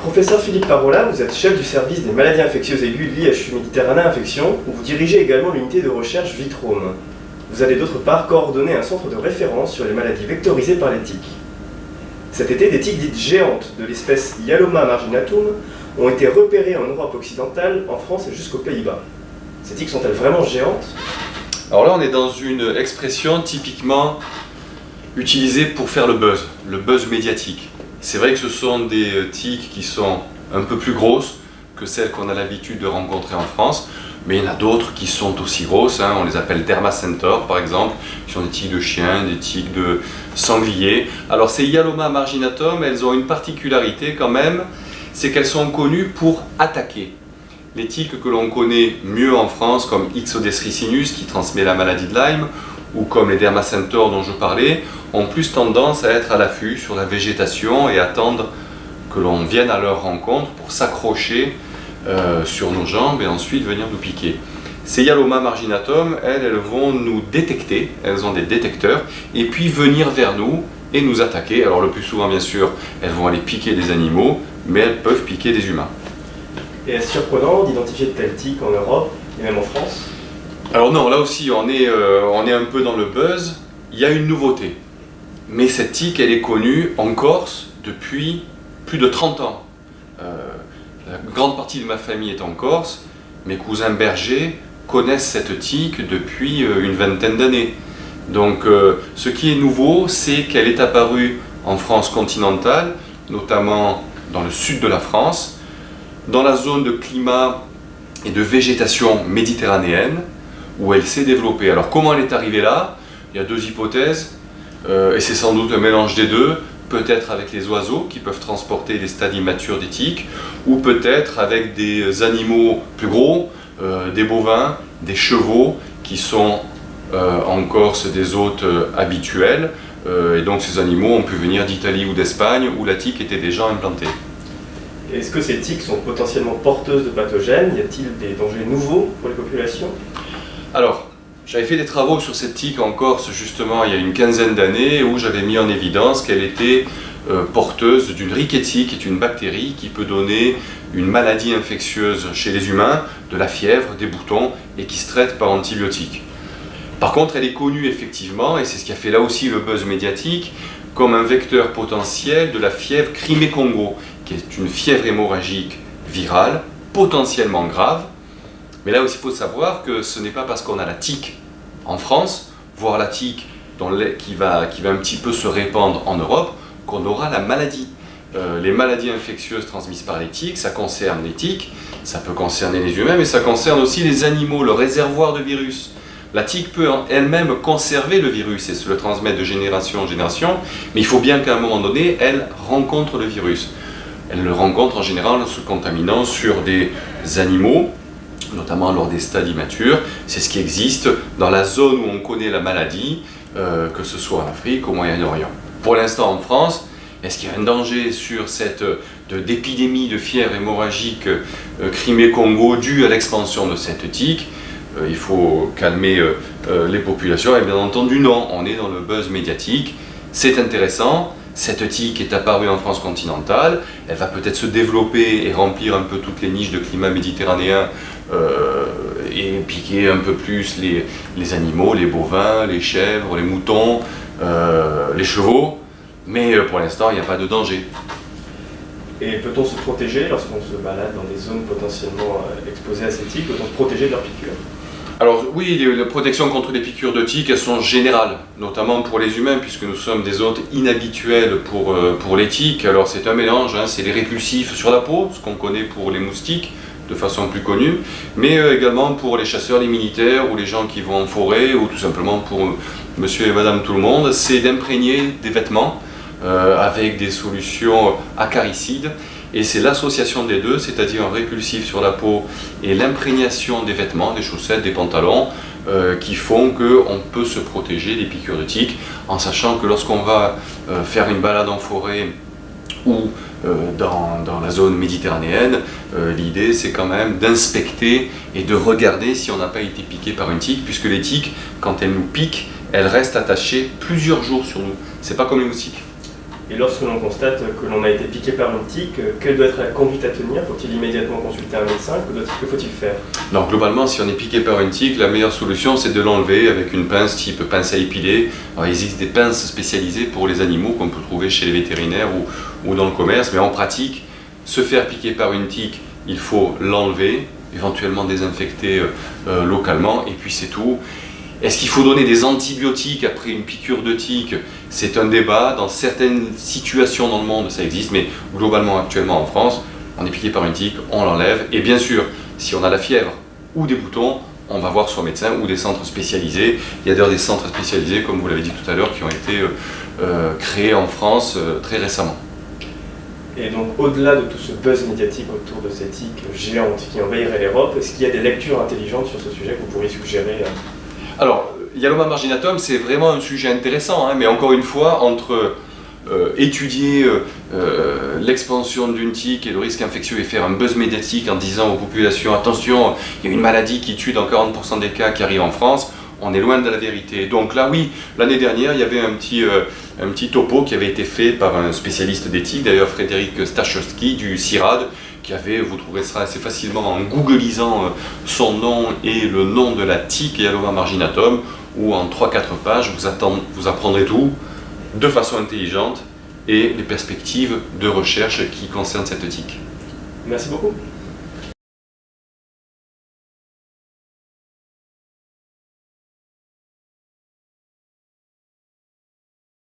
Professeur Philippe Parola, vous êtes chef du service des maladies infectieuses aiguës de l'IHU Méditerranée Infection, où vous dirigez également l'unité de recherche Vitrome. Vous allez d'autre part coordonner un centre de référence sur les maladies vectorisées par les tiques. Cet été, des tiques dites géantes de l'espèce Hyaloma marginatum ont été repérées en Europe occidentale, en France et jusqu'aux Pays-Bas. Ces tiques sont-elles vraiment géantes? Alors là, on est dans une expression typiquement utilisée pour faire le buzz médiatique. C'est vrai que ce sont des tiques qui sont un peu plus grosses que celles qu'on a l'habitude de rencontrer en France, mais il y en a d'autres qui sont aussi grosses, hein. On les appelle dermacentaures par exemple, qui sont des tiques de chiens, des tiques de sangliers. Alors ces Hyaloma marginatum, elles ont une particularité quand même, c'est qu'elles sont connues pour attaquer. Les tiques que l'on connaît mieux en France, comme Ixodes ricinus qui transmet la maladie de Lyme, ou comme les dermacentaures dont je parlais, ont plus tendance à être à l'affût sur la végétation et attendre que l'on vienne à leur rencontre pour s'accrocher sur nos jambes et ensuite venir nous piquer. Ces Hyaloma marginatum, elles vont nous détecter, elles ont des détecteurs, et puis venir vers nous et nous attaquer. Alors le plus souvent bien sûr, elles vont aller piquer des animaux, mais elles peuvent piquer des humains. Et est-ce surprenant d'identifier de telles tiques en Europe et même en France? Alors non, là aussi on est un peu dans le buzz. Il y a une nouveauté, mais cette tique elle est connue en Corse depuis plus de 30 ans. La grande partie de ma famille est en Corse, mes cousins bergers connaissent cette tique depuis une vingtaine d'années. Donc ce qui est nouveau, c'est qu'elle est apparue en France continentale, notamment dans le sud de la France, dans la zone de climat et de végétation méditerranéenne, où elle s'est développée. Alors comment elle est arrivée là? Il y a deux hypothèses, et c'est sans doute un mélange des deux, peut-être avec les oiseaux qui peuvent transporter les stades immatures des tiques, ou peut-être avec des animaux plus gros, des bovins, des chevaux, qui sont en Corse des hôtes habituels, et donc ces animaux ont pu venir d'Italie ou d'Espagne, où la tique était déjà implantée. Est-ce que ces tiques sont potentiellement porteuses de pathogènes? Y a-t-il des dangers nouveaux pour les populations? Alors, j'avais fait des travaux sur cette tique en Corse justement il y a une quinzaine d'années où j'avais mis en évidence qu'elle était porteuse d'une rickettsie, qui est une bactérie qui peut donner une maladie infectieuse chez les humains, de la fièvre, des boutons, et qui se traite par antibiotiques. Par contre, elle est connue effectivement, et c'est ce qui a fait là aussi le buzz médiatique, comme un vecteur potentiel de la fièvre Crimée-Congo, qui est une fièvre hémorragique virale, potentiellement grave. Mais là aussi, il faut savoir que ce n'est pas parce qu'on a la tique en France, voire la tique qui va un petit peu se répandre en Europe, qu'on aura la maladie. Les maladies infectieuses transmises par les tiques, ça concerne les tiques, ça peut concerner les humains, mais ça concerne aussi les animaux, le réservoir de virus. La tique peut elle-même conserver le virus et se le transmettre de génération en génération, mais il faut bien qu'à un moment donné, elle rencontre le virus. Elle le rencontre en général en se contaminant sur des animaux, notamment lors des stades immatures. C'est ce qui existe dans la zone où on connaît la maladie, que ce soit en Afrique ou au Moyen-Orient. Pour l'instant en France, est-ce qu'il y a un danger sur cette d'épidémie de fièvre hémorragique Crimée-Congo due à l'expansion de cette tique? Il faut calmer les populations, et bien entendu non, on est dans le buzz médiatique, c'est intéressant. Cette tique est apparue en France continentale, elle va peut-être se développer et remplir un peu toutes les niches de climat méditerranéen et piquer un peu plus les animaux, les bovins, les chèvres, les moutons, les chevaux, mais pour l'instant il n'y a pas de danger. Et peut-on se protéger lorsqu'on se balade dans des zones potentiellement exposées à ces tiques? Peut-on se protéger de leurs piqûres? Alors oui, les protections contre les piqûres de tiques, elles sont générales, notamment pour les humains, puisque nous sommes des hôtes inhabituels pour les tiques. Alors c'est un mélange, hein, c'est les répulsifs sur la peau, ce qu'on connaît pour les moustiques, de façon plus connue, mais également pour les chasseurs, les militaires, ou les gens qui vont en forêt, ou tout simplement pour monsieur et madame tout le monde, c'est d'imprégner des vêtements avec des solutions acaricides. Et c'est l'association des deux, c'est-à-dire un répulsif sur la peau et l'imprégnation des vêtements, des chaussettes, des pantalons, qui font qu'on peut se protéger des piqûres de tiques, en sachant que lorsqu'on va faire une balade en forêt ou dans la zone méditerranéenne, l'idée c'est quand même d'inspecter et de regarder si on n'a pas été piqué par une tique, puisque les tiques, quand elles nous piquent, elles restent attachées plusieurs jours sur nous. C'est pas comme les moustiques. Et lorsque l'on constate que l'on a été piqué par une tique, quelle doit être la conduite à tenir? Faut-il immédiatement consulter un médecin? Que faut-il faire? Alors globalement, si on est piqué par une tique, la meilleure solution c'est de l'enlever avec une pince type pince à épiler. Alors, il existe des pinces spécialisées pour les animaux qu'on peut trouver chez les vétérinaires ou dans le commerce, mais en pratique, se faire piquer par une tique, il faut l'enlever, éventuellement désinfecter localement, et puis c'est tout. Est-ce qu'il faut donner des antibiotiques après une piqûre de tique? C'est un débat. Dans certaines situations dans le monde, ça existe, mais globalement, actuellement en France, on est piqué par une tique, on l'enlève. Et bien sûr, si on a la fièvre ou des boutons, on va voir son médecin ou des centres spécialisés. Il y a d'ailleurs des centres spécialisés, comme vous l'avez dit tout à l'heure, qui ont été créés en France très récemment. Et donc, au-delà de tout ce buzz médiatique autour de ces tiques géantes qui envahiraient l'Europe, est-ce qu'il y a des lectures intelligentes sur ce sujet que vous pourriez suggérer? Alors, Yaloma marginatum, c'est vraiment un sujet intéressant, hein, mais encore une fois, entre étudier l'expansion d'une tique et le risque infectieux et faire un buzz médiatique en disant aux populations, attention, il y a une maladie qui tue dans 40% des cas qui arrive en France, on est loin de la vérité. Donc là, oui, l'année dernière, il y avait un petit topo qui avait été fait par un spécialiste des tiques, d'ailleurs Frédéric Stachowski du CIRAD, vous trouverez ça assez facilement en googlisant son nom et le nom de la tique Yaloma marginatum, où en 3-4 pages vous apprendrez tout de façon intelligente et les perspectives de recherche qui concernent cette tique. Merci beaucoup.